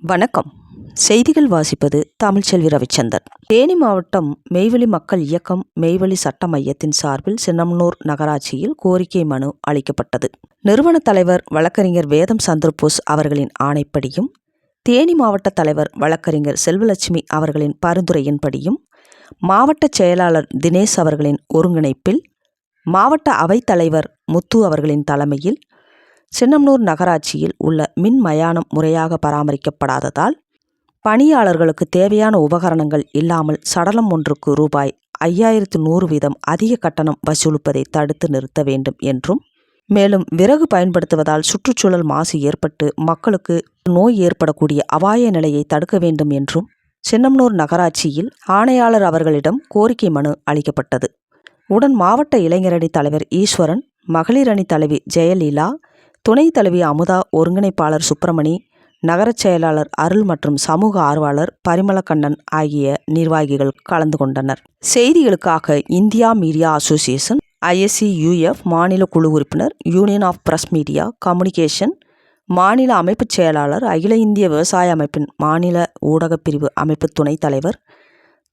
வணக்கம். செய்திகள் வாசிப்பது தமிழ்ச்செல்வி ரவிச்சந்தர். தேனி மாவட்டம் மெய்வழி மக்கள் இயக்கம் மெய்வழி சட்ட மையத்தின் சார்பில் சின்னமனூர் நகராட்சியில் கோரிக்கை மனு அளிக்கப்பட்டது. நிறுவன தலைவர் வழக்கறிஞர் வேதம் சந்திரபோஸ் அவர்களின் ஆணைப்படியும், தேனி மாவட்ட தலைவர் வழக்கறிஞர் செல்வலட்சுமி அவர்களின் பரிந்துரையின்படியும், மாவட்ட செயலாளர் தினேஷ் அவர்களின் ஒருங்கிணைப்பில், மாவட்ட அவைத்தலைவர் முத்து அவர்களின் தலைமையில் சின்னமனூர் நகராட்சியில் உள்ள மின் மயானம் முறையாக பராமரிக்கப்படாததால் பணியாளர்களுக்கு தேவையான உபகரணங்கள் இல்லாமல் சடலம் ஒன்றுக்கு ரூபாய் 5100 வீதம் அதிக கட்டணம் வசூலிப்பதை தடுத்து நிறுத்த வேண்டும் என்றும், மேலும் விறகு பயன்படுத்துவதால் சுற்றுச்சூழல் மாசு ஏற்பட்டு மக்களுக்கு நோய் ஏற்படக்கூடிய அபாய நிலையை தடுக்க வேண்டும் என்றும் சின்னமனூர் நகராட்சியில் ஆணையாளர் அவர்களிடம் கோரிக்கை மனு அளிக்கப்பட்டது. உடன் மாவட்ட இளைஞரணி தலைவர் ஈஸ்வரன், மகளிர் அணி தலைவி ஜெயலீலா, துணைத் தலைவி அமுதா, ஒருங்கிணைப்பாளர் சுப்பிரமணி, நகரச் செயலாளர் அருள் மற்றும் சமூக ஆர்வலர் பரிமளக்கண்ணன் ஆகிய நிர்வாகிகள் கலந்து கொண்டனர். செய்திகளுக்காக இந்தியா மீடியா அசோசியேஷன், ISCUF மாநில குழு உறுப்பினர், union of press media communication மாநில அமைப்புச் செயலாளர், அகில இந்திய விவசாய அமைப்பின் மாநில ஊடகப் பிரிவு அமைப்பு துணைத் தலைவர்,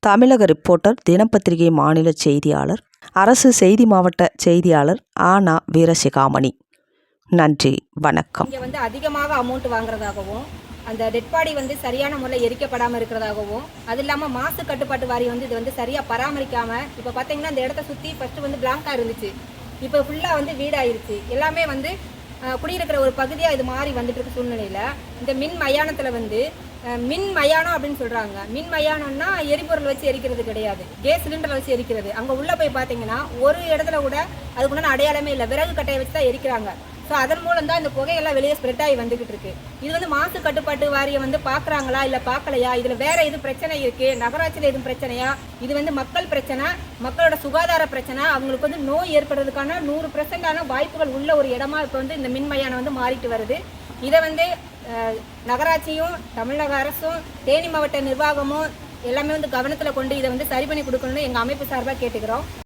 தமிழக ரிப்போர்ட்டர் தினப்பத்திரிகை மாநில செய்தியாளர், அரசு செய்தி மாவட்ட செய்தியாளர் ஆனா வீரசிகாமணி. நன்றி, வணக்கம். இங்கே அதிகமாக அமௌண்ட் வாங்குறதாகவும், அந்த டெட் பாடி சரியான முறையில் எரிக்கப்படாமல் இருக்கிறதாகவும், அது இல்லாமல் மாசு கட்டுப்பாட்டு வாரியம் இது சரியாக பராமரிக்காமல், இப்போ பார்த்தீங்கன்னா இந்த இடத்த சுற்றி ஃபஸ்ட்டு பிளாங்காக இருந்துச்சு, இப்போ ஃபுல்லாக வீடாயிருச்சு. எல்லாமே குடியிருக்கிற ஒரு பகுதியாக இது மாறி வந்துட்டு இருக்க சூழ்நிலையில் இந்த மின் மயானத்தில் மின் மயானம் அப்படின்னு சொல்கிறாங்க. மின் மயானம்னா எரிபொருள் வச்சு எரிக்கிறது கிடையாது, கேஸ் சிலிண்டரை வச்சு எரிக்கிறது. அங்கே உள்ளே போய் பார்த்தீங்கன்னா ஒரு இடத்துல கூட அதுக்குண்டான அடையாளமே இல்லை, விறகு கட்டையை வச்சு தான் எரிக்கிறாங்க. ஸோ அதன் மூலம் தான் இந்த புகையெல்லாம் வெளியே ஸ்ப்ரெட் ஆகி வந்துக்கிட்டு இருக்கு. இது மாசு கட்டுப்பாட்டு வாரியம் பார்க்குறாங்களா இல்லை பார்க்கலையா, இதில் வேற எது பிரச்சனை இருக்குது, நகராட்சியில் எதுவும் பிரச்சனையா, இது மக்கள் பிரச்சனை, மக்களோட சுகாதார பிரச்சனை, அவங்களுக்கு நோய் ஏற்படுறதுக்கான 100% வாய்ப்புகள் உள்ள ஒரு இடமா இப்போ இந்த மின்மயானம் மாறிட்டு வருது. இதை நகராட்சியும் தமிழக அரசும் தேனி மாவட்ட நிர்வாகமும் எல்லாமே கவனத்தில் கொண்டு இதை சரி பண்ணி கொடுக்கணும்னு எங்கள் அமைப்பு சார்பாக கேட்டுக்கிறோம்.